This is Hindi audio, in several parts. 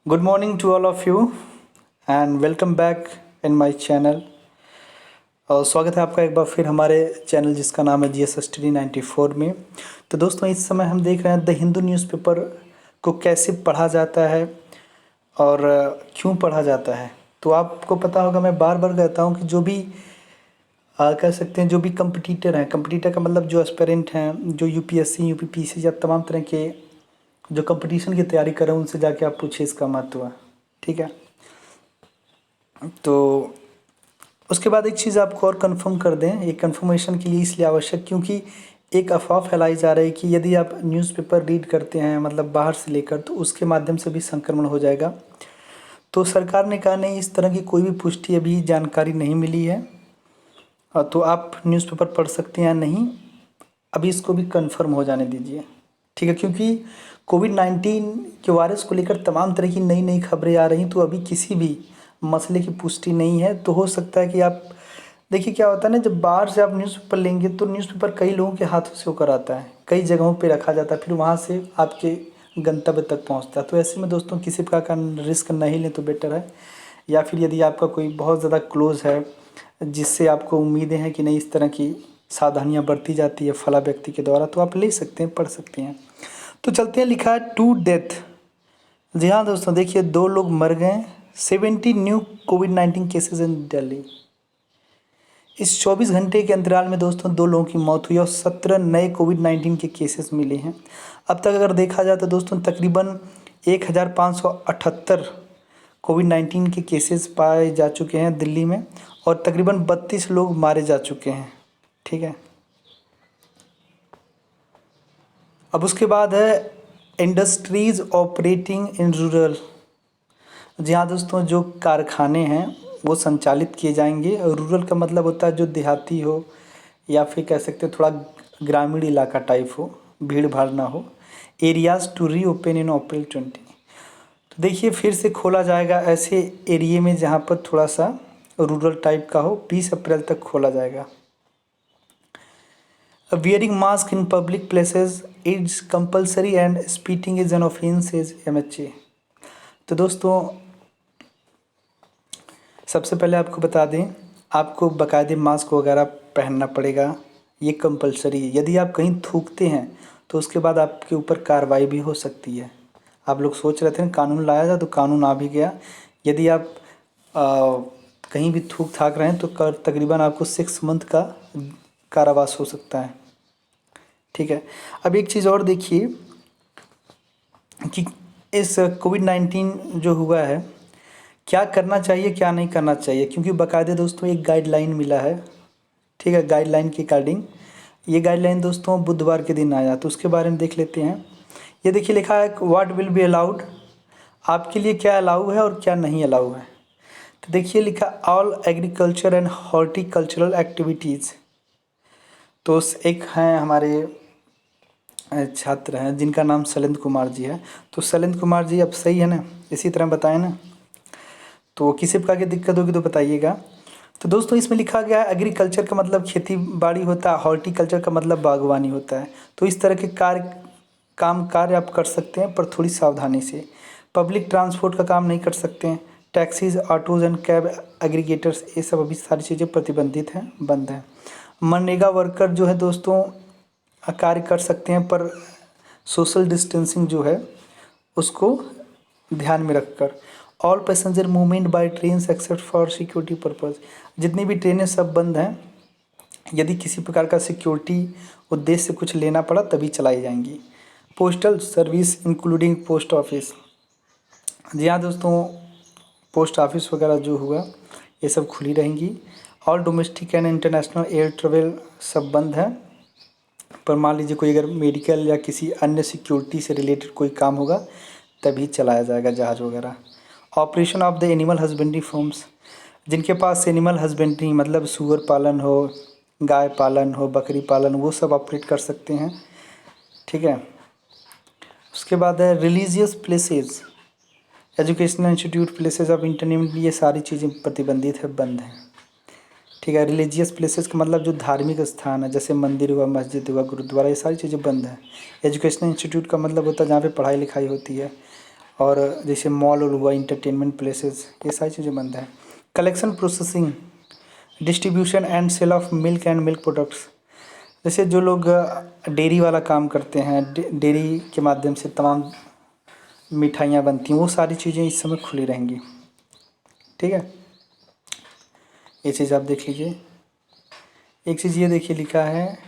Good morning to all of you and welcome back in my channel। और स्वागत है आपका एक बार फिर हमारे चैनल जिसका नाम है GS स्टडी 94 में। तो दोस्तों इस समय हम देख रहे हैं द हिंदू न्यूज़पेपर को कैसे पढ़ा जाता है और क्यों पढ़ा जाता है। तो आपको पता होगा, मैं बार बार कहता हूँ कि जो भी कह सकते हैं जो भी कंपटीटर हैं, कंपटीटर का मतलब जो एस्पिरेंट हैं, जो यूपीएससी यूपीपीसी या तमाम तरह के जो कंपटीशन की तैयारी कर रहे हैं, उनसे जाके आप पूछिए इसका महत्व। ठीक है, तो उसके बाद एक चीज़ आपको और कंफर्म कर दें, एक कंफर्मेशन के लिए इसलिए आवश्यक क्योंकि एक अफवाह फैलाई जा रही है कि यदि आप न्यूज़पेपर रीड करते हैं मतलब बाहर से लेकर, तो उसके माध्यम से भी संक्रमण हो जाएगा। तो सरकार ने कहा नहीं, इस तरह की कोई भी पुष्टि अभी जानकारी नहीं मिली है। तो आप न्यूज़पेपर पढ़ सकते हैं या नहीं, अभी इसको भी कंफर्म हो जाने दीजिए। ठीक है, क्योंकि कोविड-19 के वायरस को लेकर तमाम तरह की नई नई खबरें आ रही, तो अभी किसी भी मसले की पुष्टि नहीं है। तो हो सकता है कि आप देखिए क्या होता है ना, जब बाहर से आप न्यूज़पेपर लेंगे तो न्यूज़पेपर कई लोगों के हाथों से होकर आता है, कई जगहों पे रखा जाता है, फिर वहाँ से आपके गंतव्य तक पहुँचता है। तो ऐसे में दोस्तों किसी प्रकार का रिस्क नहीं लें तो बेटर है। या फिर यदि आपका कोई बहुत ज़्यादा क्लोज़ है जिससे आपको उम्मीदें हैं कि नहीं इस तरह की सावधानियाँ बरती जाती है फला व्यक्ति के द्वारा, तो आप ले सकते हैं, पढ़ सकते हैं। तो चलते हैं, लिखा है टू डेथ। जी हाँ दोस्तों, देखिए 2 लोग मर गए, 70 new covid cases in Delhi. इस 24 घंटे के अंतराल में दोस्तों 2 लोगों की मौत हुई और 17 नए कोविड-19 के केसेस मिले हैं। अब तक अगर देखा जाए तो दोस्तों तकरीबन 1578 कोविड-19 के केसेस पाए जा चुके हैं दिल्ली में और तकरीबन 32 लोग मारे जा चुके हैं। ठीक है, अब उसके बाद है इंडस्ट्रीज़ ऑपरेटिंग इन रूरल। जी हाँ दोस्तों, जो कारखाने हैं वो संचालित किए जाएंगे। और रूरल का मतलब होता है जो देहाती हो या फिर कह सकते हैं थोड़ा ग्रामीण इलाका टाइप हो, भीड़ भाड़ ना हो। Areas to reopen in April 20। तो देखिए फिर से खोला जाएगा ऐसे एरिए में जहाँ पर थोड़ा सा रूरल टाइप का हो, 20 अप्रैल तक खोला जाएगा। Wearing mask in public places is compulsory and spitting is an offence is MHA। तो दोस्तों सबसे पहले आपको बता दें, आपको बाकायदे मास्क वगैरह पहनना पड़ेगा, ये कंपलसरी है। यदि आप कहीं थूकते हैं तो उसके बाद आपके ऊपर कार्रवाई भी हो सकती है। आप लोग सोच रहे थे कानून लाया जाए, तो कानून आ भी गया। यदि आप कहीं भी थूक थाक रहे हैं तो तकरीबन आपको 6 मंथ का कारावास हो सकता है। ठीक है, अब एक चीज़ और देखिए कि इस कोविड-19 जो हुआ है, क्या करना चाहिए क्या नहीं करना चाहिए, क्योंकि बाकायदे दोस्तों एक गाइडलाइन मिला है। ठीक है, गाइडलाइन के अकॉर्डिंग ये गाइडलाइन दोस्तों बुधवार के दिन आया, तो उसके बारे में देख लेते हैं। ये देखिए लिखा है व्हाट विल बी अलाउड, आपके लिए क्या अलाउ है और क्या नहीं अलाउ है। तो देखिए लिखा all agriculture and horticultural activities. तो एक हैं हमारे छात्र हैं जिनका नाम शैलेंद्र कुमार जी है। तो शैलेंद्र कुमार जी अब सही है ना, इसी तरह बताएं ना, तो किसी प्रकार की दिक्कत होगी तो बताइएगा। तो दोस्तों इसमें लिखा गया है एग्रीकल्चर का मतलब खेती बाड़ी होता है, हॉर्टिकल्चर का मतलब बागवानी होता है। तो इस तरह के कार्य आप कर सकते हैं, पर थोड़ी सावधानी से। पब्लिक ट्रांसपोर्ट का काम नहीं कर सकते हैं। Taxis, autos and cab aggregators, ये सब अभी सारी चीज़ें प्रतिबंधित हैं, बंद हैं। मनरेगा वर्कर जो है दोस्तों कार्य कर सकते हैं, पर सोशल डिस्टेंसिंग जो है उसको ध्यान में रखकर। All passenger movement by train except for security purpose, जितनी भी ट्रेनें सब बंद हैं। यदि किसी प्रकार का सिक्योरिटी उद्देश्य से कुछ लेना पड़ा तभी चलाई जाएंगी। Postal service including post office, जी हाँ दोस्तों, पोस्ट ऑफिस वगैरह जो हुआ ये सब खुली रहेंगी। All domestic and international air travel सब बंद है, पर मान लीजिए कोई अगर मेडिकल या किसी अन्य सिक्योरिटी से रिलेटेड कोई काम होगा तभी चलाया जाएगा जहाज़ वगैरह। Operation of the animal husbandry forms, जिनके पास एनिमल हस्बेंड्री मतलब सूअर पालन हो, गाय पालन हो, बकरी पालन, वो सब ऑपरेट कर सकते हैं। ठीक है, उसके बाद है religious places, educational institute, places of entertainment, ये सारी चीज़ें प्रतिबंधित है, बंद हैं। ठीक है, रिलीजियस प्लेसेस का मतलब जो धार्मिक स्थान है, जैसे मंदिर हुआ, मस्जिद हुआ, गुरुद्वारा, ये सारी चीज़ें बंद हैं। एजुकेशनल इंस्टीट्यूट का मतलब होता है जहाँ पे पढ़ाई लिखाई होती है। और जैसे मॉल हुआ, इंटरटेनमेंट प्लेसेस, ये सारी चीज़ें बंद हैं। Collection, processing, distribution and sale of milk and milk products, जैसे जो लोग डेयरी वाला काम करते हैं, डेयरी के माध्यम से तमाम मिठाइयाँ बनती हैं, वो सारी चीज़ें इस समय खुली रहेंगी। ठीक है, ये चीज़ आप देख लीजिए। एक चीज़ ये देखिए लिखा है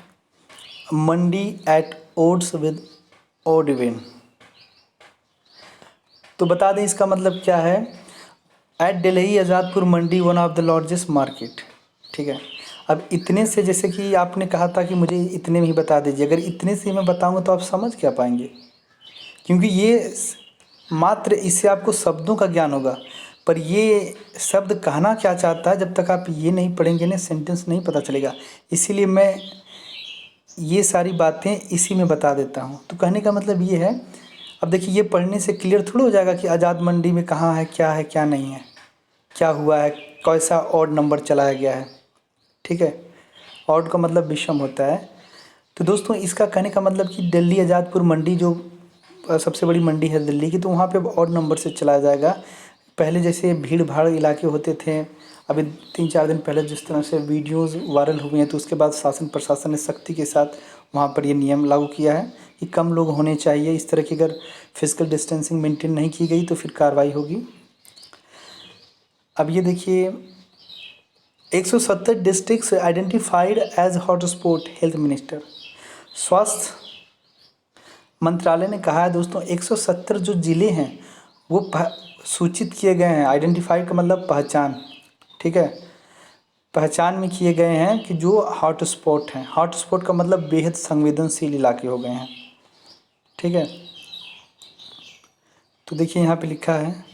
mandi at odds with odd even. तो बता दें इसका मतलब क्या है। At Delhi Azadpur mandi one of the largest market. ठीक है, अब इतने से, जैसे कि आपने कहा था कि मुझे इतने में ही बता दीजिए, अगर इतने से मैं बताऊंगा तो आप समझ क्या पाएंगे, क्योंकि ये मात्र इससे आपको शब्दों का ज्ञान होगा, पर ये शब्द कहना क्या चाहता है जब तक आप ये नहीं पढ़ेंगे ना, सेंटेंस नहीं पता चलेगा। इसीलिए मैं ये सारी बातें इसी में बता देता हूँ। तो कहने का मतलब ये है, अब देखिए ये पढ़ने से क्लियर थोड़ा हो जाएगा कि आज़ाद मंडी में कहाँ है क्या नहीं है, क्या हुआ है, कैसा ऑड नंबर चलाया गया है। ठीक है, ऑड का मतलब विषम होता है। तो दोस्तों इसका कहने का मतलब कि दिल्ली आज़ादपुर मंडी जो सबसे बड़ी मंडी है दिल्ली की, तो वहाँ पे ऑड नंबर से चलाया जाएगा। पहले जैसे भीड़ भाड़ इलाके होते थे, अभी 3-4 दिन पहले जिस तरह से वीडियोज़ वायरल हुए हैं, तो उसके बाद शासन प्रशासन ने सख्ती के साथ वहाँ पर ये नियम लागू किया है कि कम लोग होने चाहिए। इस तरह की अगर फिजिकल डिस्टेंसिंग मेंटेन नहीं की गई तो फिर कार्रवाई होगी। अब ये देखिए 170 districts identified as hotspot, health minister, स्वास्थ्य मंत्रालय ने कहा है दोस्तों 170 जो ज़िले हैं वो सूचित किए गए हैं। आइडेंटिफाइड का मतलब पहचान, ठीक है, पहचान में किए गए हैं कि जो हॉटस्पॉट हैं। हॉटस्पॉट का मतलब बेहद संवेदनशील इलाके हो गए हैं। ठीक है, तो देखिए यहाँ पे लिखा है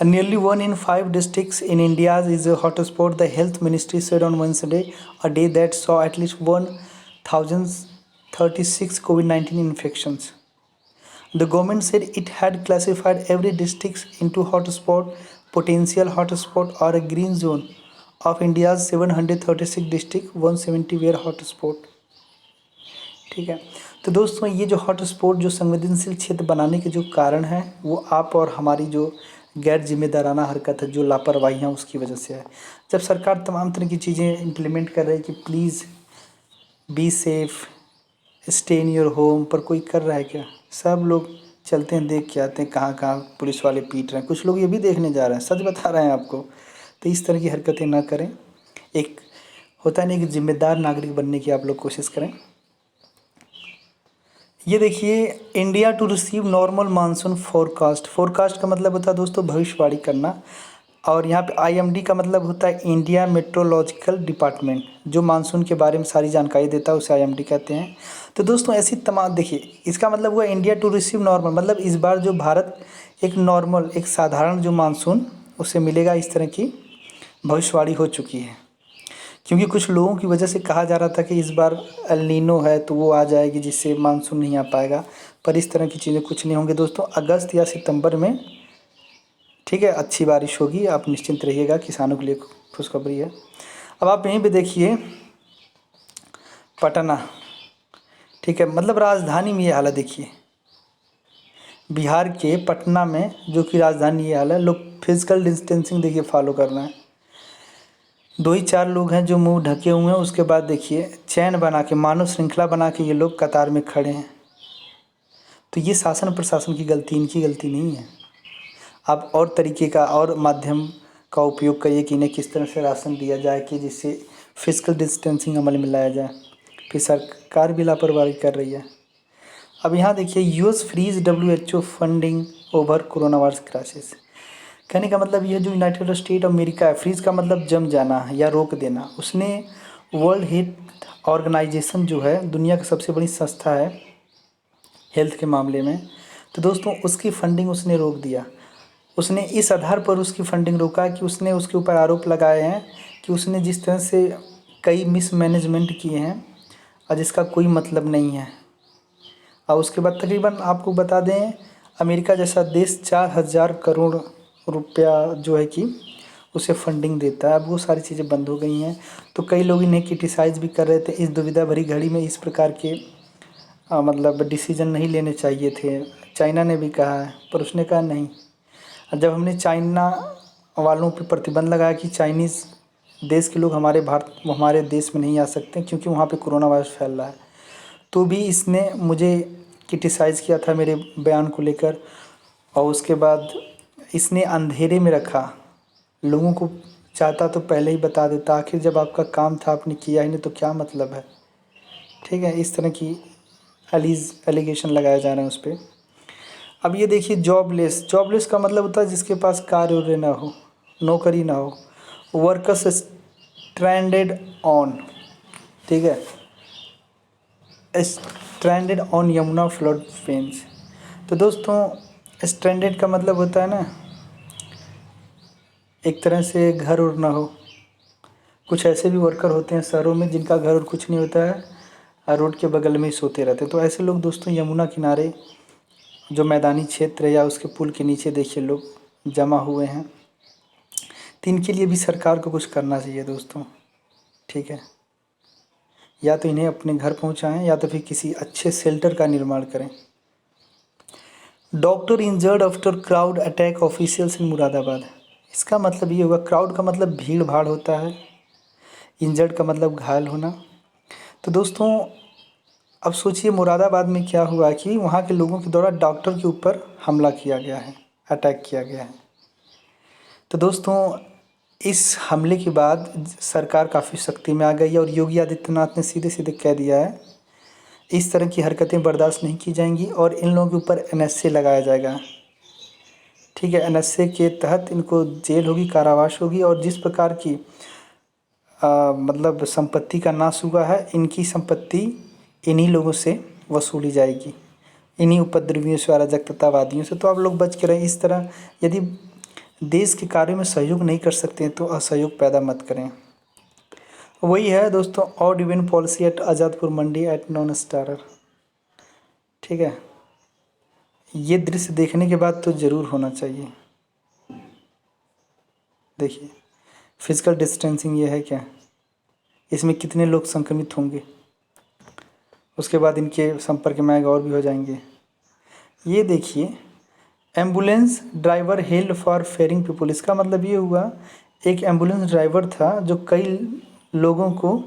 nearly 1 in 5 districts in India is a hotspot. The health ministry said on Wednesday, a day that saw at least 1,036 COVID-19 infections. The government said it had classified every district into hotspot, potential hotspot or a green zone. Of India's 736 districts, 170 were hotspot. ठीक है, तो दोस्तों ये जो हॉटस्पॉट, जो संवेदनशील क्षेत्र बनाने के जो कारण हैं, वो आप और हमारी जो गैर जिम्मेदाराना हरकत है, जो लापरवाही है, उसकी वजह से है। जब सरकार तमाम तरह की चीज़ें इम्प्लीमेंट कर रही है कि please be safe, stay in your home, पर कोई कर रहा है क्या? सब लोग चलते हैं, देख के आते हैं कहाँ कहाँ पुलिस वाले पीट रहे हैं। कुछ लोग ये भी देखने जा रहे हैं, सच बता रहे हैं आपको। तो इस तरह की हरकतें ना करें। एक होता नहीं कि जिम्मेदार नागरिक बनने की आप लोग कोशिश करें। ये देखिए India to receive normal monsoon forecast. Forecast का मतलब होता है दोस्तों भविष्यवाणी करना, और यहाँ पे आईएमडी का मतलब होता है इंडिया मेट्रोलॉजिकल डिपार्टमेंट, जो मानसून के बारे में सारी जानकारी देता है, उसे आईएमडी कहते हैं। तो दोस्तों ऐसी तमाम, देखिए इसका मतलब हुआ इंडिया टू रिसीव नॉर्मल, मतलब इस बार जो भारत एक नॉर्मल, एक साधारण जो मानसून उसे मिलेगा, इस तरह की भविष्यवाणी हो चुकी है। क्योंकि कुछ लोगों की वजह से कहा जा रहा था कि इस बार एल नीनो है तो वो आ जाएगी, जिससे मानसून नहीं आ पाएगा, पर इस तरह की चीज़ें कुछ नहीं होंगी दोस्तों। अगस्त या सितंबर में, ठीक है, अच्छी बारिश होगी, आप निश्चिंत रहिएगा, किसानों के लिए खुशखबरी है। अब आप यहीं पे देखिए पटना, ठीक है, मतलब राजधानी में ये हालत देखिए, बिहार के पटना में जो कि राजधानी ये हाल है। लोग फिजिकल डिस्टेंसिंग देखिए फॉलो कर रहे हैं, 2 ही 4 लोग हैं जो मुंह ढके हुए हैं। उसके बाद देखिए चैन बना के, मानव श्रृंखला बना के ये लोग कतार में खड़े हैं। तो ये शासन प्रशासन की गलती, इनकी गलती नहीं है। आप और तरीके का और माध्यम का उपयोग करिए कि इन्हें किस तरह से राशन दिया जाए कि जिससे फिजिकल डिस्टेंसिंग अमल में लाया जाए। फिर सरकार भी लापरवाही कर रही है। अब यहाँ देखिए US freeze WHO funding over corona virus crisis. कहने का मतलब ये जो यूनाइटेड स्टेट अमेरिका है, फ्रीज का मतलब जम जाना या रोक देना। उसने वर्ल्ड हेल्थ ऑर्गेनाइजेशन जो है दुनिया की सबसे बड़ी संस्था है हेल्थ के मामले में, तो दोस्तों उसकी फंडिंग उसने रोक दिया। उसने इस आधार पर उसकी फंडिंग रोका कि उसने उसके ऊपर आरोप लगाए हैं कि उसने जिस तरह से कई मिसमैनेजमेंट किए हैं और जिसका कोई मतलब नहीं है। और उसके बाद तकरीबन आपको बता दें, अमेरिका जैसा देश 4,000 करोड़ रुपया जो है कि उसे फंडिंग देता है। अब वो सारी चीज़ें बंद हो गई हैं। तो कई लोग इन्हें क्रिटिसाइज़ भी कर रहे थे। इस दुविधा भरी घड़ी में इस प्रकार के मतलब डिसीजन नहीं लेने चाहिए थे, चाइना ने भी कहा है, पर उसने कहा नहीं। और जब हमने चाइना वालों पे प्रतिबंध लगाया कि चाइनीज़ देश के लोग हमारे देश में नहीं आ सकते क्योंकि वहाँ पे कोरोना वायरस फैल रहा है, तो भी इसने मुझे क्रिटिसाइज़ किया था मेरे बयान को लेकर। और उसके बाद इसने अंधेरे में रखा लोगों को। चाहता तो पहले ही बता देता, आखिर जब आपका काम था आपने किया ही नहीं तो क्या मतलब है। ठीक है, इस तरह की एलिगेशन लगाया जा रहा है उस पर। अब ये देखिए, जॉबलेस, जॉबलेस का मतलब होता है जिसके पास कार्य उर्य ना हो, नौकरी ना हो। वर्कर्स स्ट्रैंडेड ऑन, ठीक है, stranded on Yamuna flood plains. तो दोस्तों, स्ट्रैंडेड का मतलब होता है ना, एक तरह से घर उर ना हो। कुछ ऐसे भी वर्कर होते हैं शहरों में जिनका घर और कुछ नहीं होता है और रोड के बगल में ही सोते रहते हैं। तो ऐसे लोग दोस्तों यमुना किनारे जो मैदानी क्षेत्र है या उसके पुल के नीचे देखिए लोग जमा हुए हैं। तो इनके लिए भी सरकार को कुछ करना चाहिए दोस्तों। ठीक है, या तो इन्हें अपने घर पहुंचाएं या तो फिर किसी अच्छे शेल्टर का निर्माण करें। Doctor injured after crowd attack officials in Moradabad. इसका मतलब ये होगा, क्राउड का मतलब भीड़ भाड़ होता है, इंजर्ड का मतलब घायल होना। तो दोस्तों अब सोचिए मुरादाबाद में क्या हुआ कि वहाँ के लोगों के द्वारा डॉक्टर के ऊपर हमला किया गया है, अटैक किया गया है। तो दोस्तों इस हमले के बाद सरकार काफ़ी सख्ती में आ गई है और योगी आदित्यनाथ ने सीधे सीधे कह दिया है इस तरह की हरकतें बर्दाश्त नहीं की जाएंगी और इन लोगों के ऊपर एनएसए लगाया जाएगा। ठीक है, एनएसए के तहत इनको जेल होगी, कारावास होगी। और जिस प्रकार की मतलब संपत्ति का नाश हुआ है, इनकी संपत्ति इन्हीं लोगों से वसूली जाएगी, इन्हीं उपद्रवियों से, अराजकतावादियों से। तो आप लोग बच के रहें। इस तरह यदि देश के कार्यों में सहयोग नहीं कर सकते हैं तो असहयोग पैदा मत करें। वही है दोस्तों, odd even policy at Azadpur mandi at non starter. ठीक है, ये दृश्य देखने के बाद तो ज़रूर होना चाहिए। देखिए फिजिकल डिस्टेंसिंग ये है क्या, इसमें कितने लोग संक्रमित होंगे, उसके बाद इनके संपर्क में आएगा और भी हो जाएंगे। ये देखिए, ambulance driver held for ferrying people. इसका मतलब ये हुआ, एक एम्बुलेंस ड्राइवर था जो कई लोगों को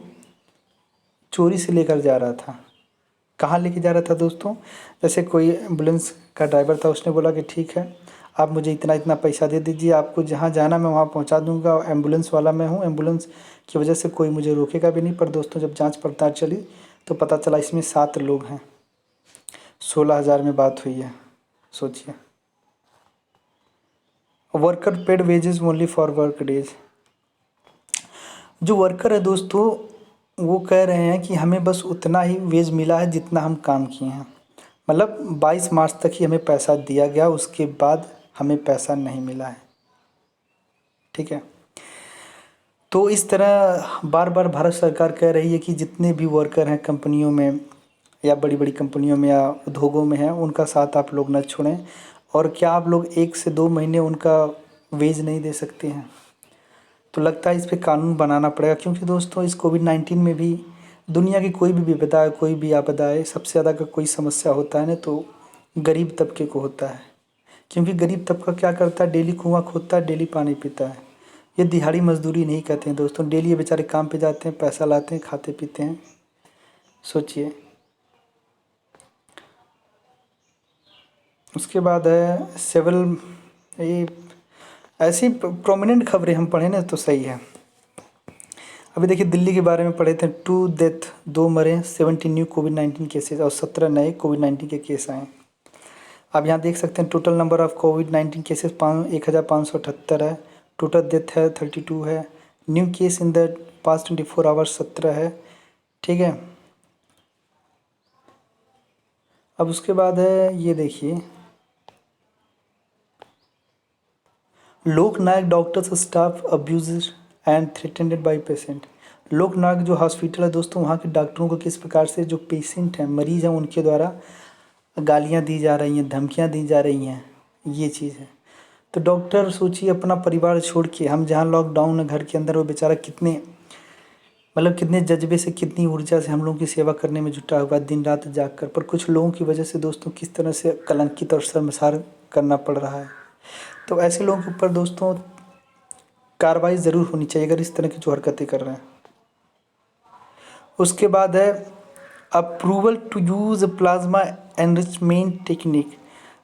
चोरी से लेकर जा रहा था। कहाँ लेके जा रहा था दोस्तों, जैसे कोई एम्बुलेंस का ड्राइवर था, उसने बोला कि ठीक है आप मुझे इतना इतना पैसा दे दीजिए, आपको जहाँ जाना मैं वहाँ पहुँचा दूँगा, एम्बुलेंस वाला मैं हूँ, एम्बुलेंस की वजह से कोई मुझे रोकेगा भी नहीं। पर दोस्तों जब जांच पड़ताल चली तो पता चला इसमें 7 लोग हैं, 16,000 में बात हुई है, सोचिए। Worker paid wages only for work days. जो वर्कर है दोस्तों वो कह रहे हैं कि हमें बस उतना ही वेज मिला है जितना हम काम किए हैं। मतलब 22 मार्च तक ही हमें पैसा दिया गया, उसके बाद हमें पैसा नहीं मिला है। ठीक है, तो इस तरह बार बार भारत सरकार कह रही है कि जितने भी वर्कर हैं कंपनियों में या बड़ी बड़ी कंपनियों में या उद्योगों में हैं, उनका साथ आप लोग न छोड़ें। और क्या आप लोग 1 से 2 महीने उनका वेज नहीं दे सकते हैं? तो लगता है इस पे कानून बनाना पड़ेगा, क्योंकि दोस्तों इस कोविड-19 में भी दुनिया की कोई भी विपदा है, कोई भी आपदा है, सबसे ज़्यादा अगर कोई समस्या होता है ना तो गरीब तबके को होता है। क्योंकि गरीब तबका क्या करता है, डेली कुआँ खोदता है, डेली पानी पीता है। ये दिहाड़ी मजदूरी नहीं कहते हैं दोस्तों, डेली ये बेचारे काम पे जाते हैं, पैसा लाते हैं, खाते पीते हैं। सोचिए। उसके बाद है सेवल, ये ऐसी प्रोमिनेंट खबरें हम पढ़े ना तो सही है। अभी देखिए दिल्ली के बारे में पढ़े थे, 2 डेथ, 2 मरे, 70 न्यू कोविड-19 केसेस और 17 नए कोविड-19 के केस आए। आप यहाँ देख सकते हैं total number of covid cases 1578 है, टोटल डेथ है 32 है, new case in the past 24 hours 17 है। ठीक है, अब उसके बाद है ये देखिए, Loknayak doctors staff abuse and threatened by patient. Loknayak जो हॉस्पिटल है दोस्तों, वहाँ के डॉक्टरों को किस प्रकार से जो पेशेंट हैं, मरीज हैं, उनके द्वारा गालियाँ दी जा रही हैं, धमकियाँ दी जा रही हैं, ये चीज़ है। तो डॉक्टर सोचिए अपना परिवार छोड़ के, हम जहाँ लॉकडाउन है घर के अंदर, वो बेचारा कितने मतलब कितने जज्बे से, कितनी ऊर्जा से हम लोगों की सेवा करने में जुटा हुआ है, दिन रात जाग कर। पर कुछ लोगों की वजह से दोस्तों किस तरह से कलंकित और शर्मसार करना पड़ रहा है। तो ऐसे लोगों के ऊपर दोस्तों कार्रवाई ज़रूर होनी चाहिए अगर इस तरह की जो हरकतें कर रहे हैं। उसके बाद है approval to use plasma enrichment technique.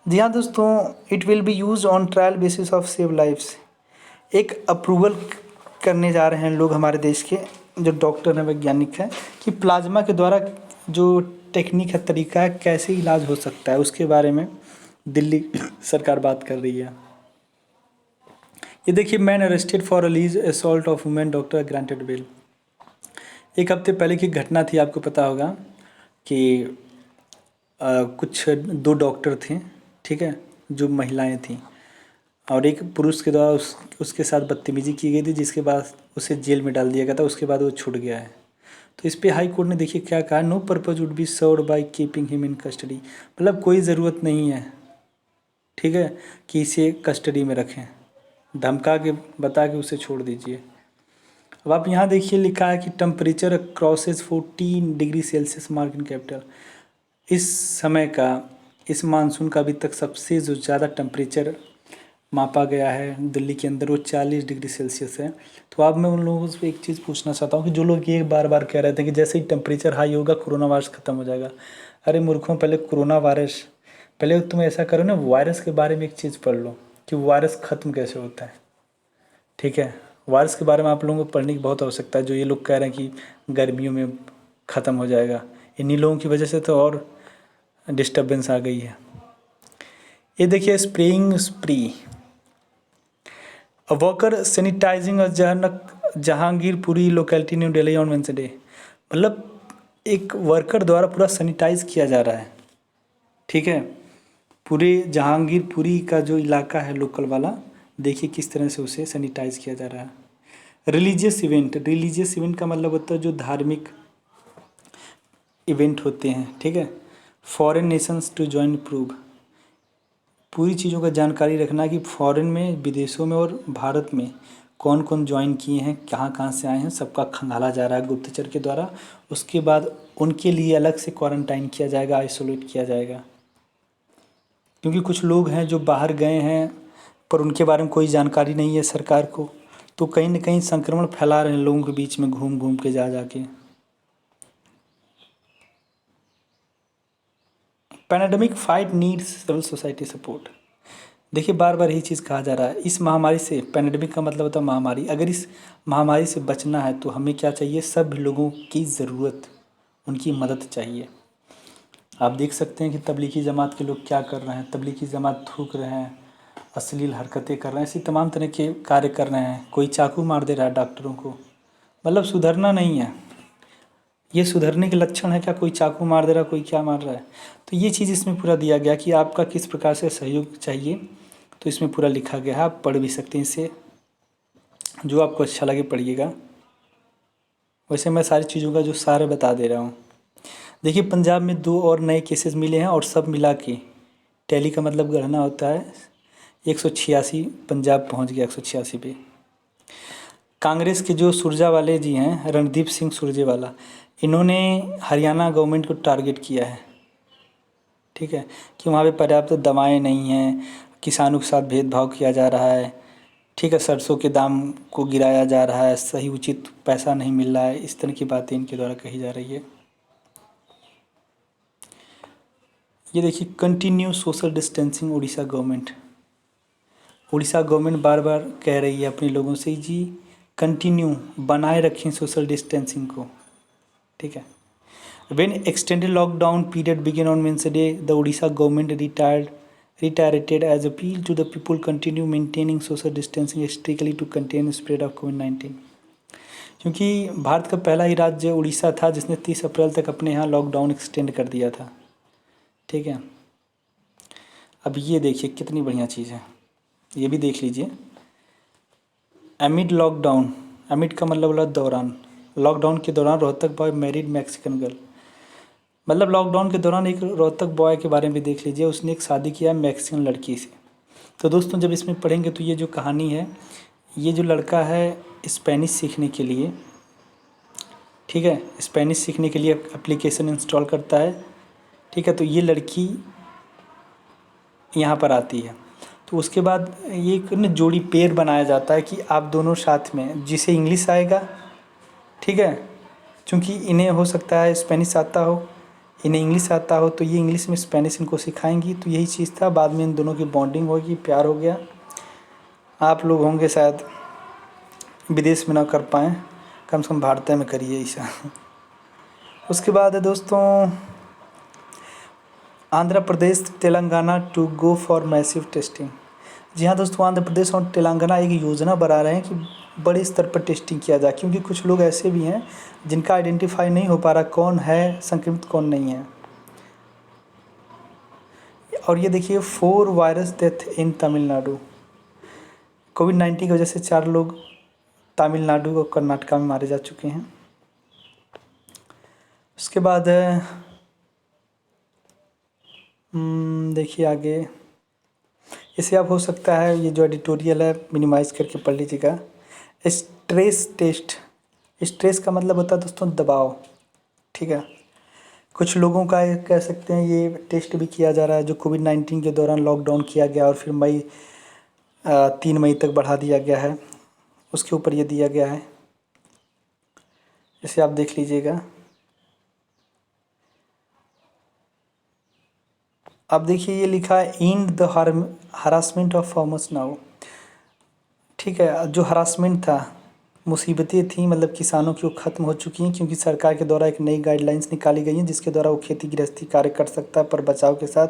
जी हाँ दोस्तों, it will be use on trial basis of save lives. एक अप्रूवल करने जा रहे हैं लोग हमारे देश के जो डॉक्टर हैं, वैज्ञानिक हैं, कि प्लाज्मा के द्वारा जो टेक्निक है, तरीका है, कैसे इलाज हो सकता है, उसके बारे में दिल्ली सरकार बात कर रही है। ये देखिए, man arrested for alleged assault of women, doctor granted bail. एक हफ्ते पहले की घटना थी, आपको पता होगा कि कुछ 2 डॉक्टर थे, ठीक है, जो महिलाएं थीं, और एक पुरुष के द्वारा उसके साथ बदतमीजी की गई थी, जिसके बाद उसे जेल में डाल दिया गया था। उसके बाद वो छूट गया है। तो इस पे हाई कोर्ट ने देखिए क्या कहा, no purpose would be served by keeping him in custody. मतलब कोई ज़रूरत नहीं है, ठीक है, कि इसे कस्टडी में रखें, धमका के बता के उसे छोड़ दीजिए। अब आप यहाँ देखिए, लिखा है कि temperature crosses 14 degree Celsius mark in capital. इस समय का, इस मानसून का अभी तक सबसे जो ज़्यादा टेम्परेचर मापा गया है दिल्ली के अंदर, वो 40 डिग्री सेल्सियस है। तो अब मैं उन लोगों से एक चीज़ पूछना चाहता हूँ कि जो लोग ये बार बार कह रहे थे कि जैसे ही टेम्परेचर हाई होगा कोरोना वायरस ख़त्म हो जाएगा। अरे मूर्खों, पहले कोरोना वायरस, पहले तुम ऐसा करो ना, वायरस के बारे में एक चीज़ पढ़ लो कि वायरस ख़त्म कैसे होता है, ठीक है। वायरस के बारे में आप लोगों को पढ़ने की बहुत आवश्यकता है। जो ये लोग कह रहे हैं कि गर्मियों में ख़त्म हो जाएगा, इन्हीं लोगों की वजह से तो और डिस्टर्बेंस आ गई है। ये देखिए, spraying spree, worker sanitizing Jahangirpuri locality new Delhi on Wednesday. मतलब एक वर्कर द्वारा पूरा सैनिटाइज किया जा रहा है, ठीक है, पूरे जहांगीरपुरी का जो इलाका है लोकल वाला, देखिए किस तरह से उसे सैनिटाइज किया जा रहा है। रिलीजियस इवेंट, रिलीजियस इवेंट का मतलब होता है जो धार्मिक इवेंट होते हैं, ठीक है। Foreign nations to join probe, पूरी चीज़ों का जानकारी रखना कि फॉरेन में, विदेशों में और भारत में कौन कौन ज्वाइन किए हैं, कहाँ कहाँ से आए हैं, सबका खंगाला जा रहा है गुप्तचर के द्वारा। उसके बाद उनके लिए अलग से क्वारंटाइन किया जाएगा, आइसोलेट किया जाएगा। क्योंकि कुछ लोग हैं जो बाहर गए हैं पर उनके बारे में कोई जानकारी नहीं है सरकार को, तो कहीं ना कहीं संक्रमण फैला रहे हैं लोगों के बीच में घूम घूम के, जा जा के। Pandemic fight needs civil society support. देखिए, बार बार यही चीज़ कहा जा रहा है, इस महामारी से, पैंडेमिक का मतलब होता है महामारी, अगर इस महामारी से बचना है तो हमें क्या चाहिए, सब लोगों की ज़रूरत, उनकी मदद चाहिए। आप देख सकते हैं कि तबलीगी जमात के लोग क्या कर रहे हैं, तबलीगी जमात थूक रहे हैं, अश्लील हरकतें कर रहे हैं, ऐसी तमाम तरह के कार्य कर रहे हैं। कोई चाकू मार दे रहा है डॉक्टरों को, मतलब सुधरना नहीं है। ये सुधरने के लक्षण है क्या, कोई चाकू मार दे रहा है, कोई क्या मार रहा है। तो ये चीज़ इसमें पूरा दिया गया कि आपका किस प्रकार से सहयोग चाहिए, तो इसमें पूरा लिखा गया है। आप पढ़ भी सकते हैं इसे, जो आपको अच्छा लगे पढ़िएगा। वैसे मैं सारी चीज़ों का जो सार बता दे रहा हूँ। देखिए, पंजाब में 2 और नए केसेस मिले हैं, और सब मिला के, टैली का मतलब गणना होता है, 186 पंजाब पहुँच गया 186 पे। कांग्रेस के जो सुरजेवाला जी हैं, रणदीप सिंह सुरजेवाला, इन्होंने हरियाणा गवर्नमेंट को टारगेट किया है, ठीक है, कि वहाँ पे पर्याप्त दवाएं नहीं हैं, किसानों के साथ भेदभाव किया जा रहा है, ठीक है, सरसों के दाम को गिराया जा रहा है, सही उचित पैसा नहीं मिल रहा है, इस तरह की बातें इनके द्वारा कही जा रही है। ये देखिए, continue social distancing Orissa government. Orissa government बार बार कह रही है अपने लोगों से, जी कंटिन्यू बनाए रखें सोशल डिस्टेंसिंग को, ठीक है। When extended lockdown period began on Wednesday, the Odisha government reiterated as appeal to the people continue maintaining social distancing strictly to contain the spread of COVID-19। क्योंकि भारत का पहला ही राज्य उड़ीसा था जिसने 30 अप्रैल तक अपने यहाँ लॉकडाउन एक्सटेंड कर दिया था, ठीक है। अब ये देखिए कितनी बढ़िया चीज़ है, ये भी देख लीजिए। एमिड लॉकडाउन, एमिड का मतलब बोला दौरान, लॉकडाउन के दौरान Rohtak boy married Mexican girl. मतलब लॉकडाउन के दौरान एक रोहतक बॉय के बारे में भी देख लीजिए, उसने एक शादी किया मैक्सिकन लड़की से। तो दोस्तों, जब इसमें पढ़ेंगे तो ये जो कहानी है, ये जो लड़का है स्पेनिश सीखने के लिए ठीक है, स्पेनिश सीखने के लिए एप्लीकेशन इंस्टॉल करता है। ठीक है, तो ये लड़की यहाँ पर आती है। तो उसके बाद ये एक न जोड़ी पेयर बनाया जाता है कि आप दोनों साथ में, जिसे इंग्लिश आएगा, ठीक है, क्योंकि इन्हें हो सकता है स्पेनिश आता हो, इन्हें इंग्लिश आता हो, तो ये इंग्लिश में स्पेनिश इनको सिखाएंगी। तो यही चीज़ था, बाद में इन दोनों की बॉन्डिंग होगी, प्यार हो गया। आप लोग होंगे शायद विदेश में ना कर पाएँ, कम से कम भारत में करिए ऐसा। उसके बाद है दोस्तों, Andhra Pradesh Telangana to go for massive testing. जी हाँ दोस्तों, आंध्र प्रदेश और तेलंगाना एक योजना बना रहे हैं कि बड़े स्तर पर टेस्टिंग किया जाए, क्योंकि कुछ लोग ऐसे भी हैं जिनका आइडेंटिफाई नहीं हो पा रहा कौन है संक्रमित कौन नहीं है। और ये देखिए 4 वायरस डेथ इन तमिलनाडु। कोविड-19 की वजह से 4 लोग तमिलनाडु और कर्नाटका में मारे जा चुके हैं। उसके बाद देखिए आगे, इसे आप हो सकता है ये जो एडिटोरियल है मिनिमाइज़ करके पढ़ लीजिएगा। स्ट्रेस टेस्ट, स्ट्रेस का मतलब होता है दोस्तों दबाव। ठीक है, कुछ लोगों का कह सकते हैं ये टेस्ट भी किया जा रहा है जो कोविड-19 के दौरान लॉकडाउन किया गया और फिर 3 मई तक बढ़ा दिया गया है, उसके ऊपर ये दिया गया है, इसे आप देख लीजिएगा। अब देखिए ये लिखा है and the harassment of farmers now. ठीक है, जो हरासमेंट था, मुसीबतें थी मतलब किसानों की, वो ख़त्म हो चुकी हैं, क्योंकि सरकार के द्वारा एक नई गाइडलाइंस निकाली गई हैं जिसके द्वारा वो खेती गृहस्थी कार्य कर सकता है, पर बचाव के साथ।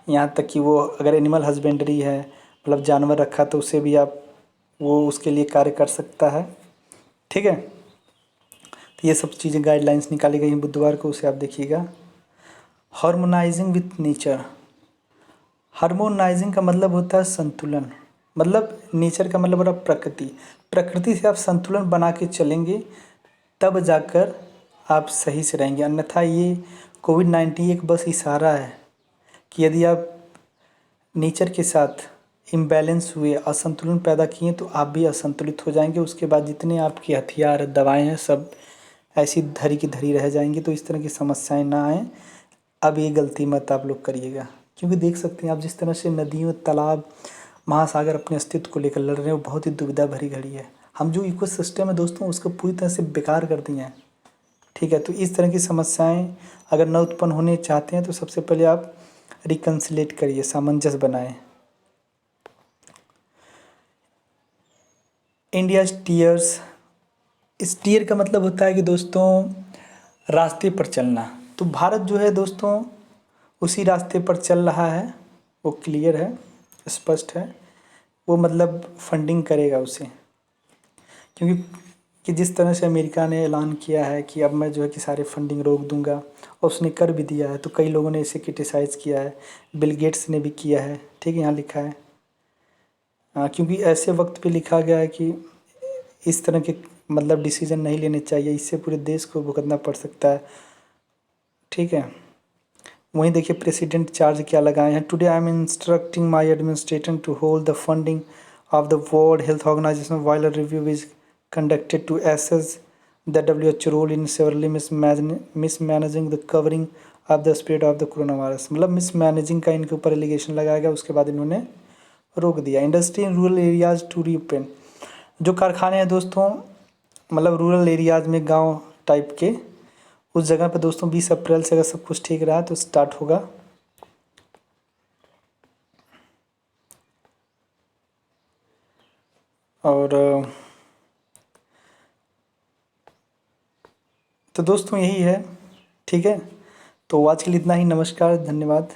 यहाँ तक कि वो अगर एनिमल हस्बेंड्री है, मतलब जानवर रखा, तो उसे भी आप वो उसके लिए कार्य कर सकता है। ठीक है, तो ये सब चीज़ें गाइडलाइंस निकाली गई हैं बुधवार को, उसे आप देखिएगा। Harmonising with nature. हार्मोनाइजिंग का मतलब होता है संतुलन, मतलब नेचर का मतलब होता है प्रकृति। प्रकृति से आप संतुलन बना के चलेंगे तब जाकर आप सही से रहेंगे, अन्यथा ये कोविड-19 एक बस इशारा है कि यदि आप नेचर के साथ इम्बैलेंस हुए, असंतुलन पैदा किए, तो आप भी असंतुलित हो जाएंगे। उसके बाद जितने आपके हथियार दवाएं हैं सब ऐसी धरी की धरी रह जाएंगी। तो इस तरह की समस्याएं ना आए, अब ये गलती मत आप लोग करिएगा, क्योंकि देख सकते हैं आप जिस तरह से नदियों, तालाब, महासागर अपने अस्तित्व को लेकर लड़ रहे हैं, वो बहुत ही दुविधा भरी घड़ी है। हम जो इकोसिस्टम है दोस्तों उसको पूरी तरह से बेकार कर दिए हैं। ठीक है, तो इस तरह की समस्याएं अगर न उत्पन्न होने चाहते हैं तो सबसे पहले आप रिकन्सिलेट करिए, सामंजस्य बनाएं। इंडिया स्टीयर्स, स्टीयर का मतलब होता है कि दोस्तों रास्ते पर चलना। तो भारत जो है दोस्तों उसी रास्ते पर चल रहा है, वो क्लियर है, स्पष्ट है। वो मतलब फंडिंग करेगा उसे, क्योंकि कि जिस तरह से अमेरिका ने ऐलान किया है कि अब मैं जो है कि सारे फंडिंग रोक दूंगा, और उसने कर भी दिया है, तो कई लोगों ने इसे क्रिटिसाइज़ किया है, बिल गेट्स ने भी किया है। ठीक है, यहाँ लिखा है। क्योंकि ऐसे वक्त पे लिखा गया है कि इस तरह के मतलब डिसीजन नहीं लेने चाहिए, इससे पूरे देश को भुगतना पड़ सकता है। ठीक है, वहीं देखिए प्रेसिडेंट चार्ज क्या लगाए हैं। Today I am instructing my administration to hold the funding of the World Health Organization while a review is conducted to assess the WHO role in severely mismanaging the covering of the spread of the coronavirus. मतलब मिसमैनेजिंग का इनके ऊपर एलिगेशन लगाया गया, उसके बाद इन्होंने रोक दिया। Industry in rural areas to reopen. जो कारखाने हैं दोस्तों मतलब रूरल एरियाज में, गांव टाइप के, उस जगह पे दोस्तों 20 अप्रैल से अगर सब कुछ ठीक रहा तो स्टार्ट होगा। और तो दोस्तों यही है। ठीक है, तो आज के लिए इतना ही। नमस्कार, धन्यवाद।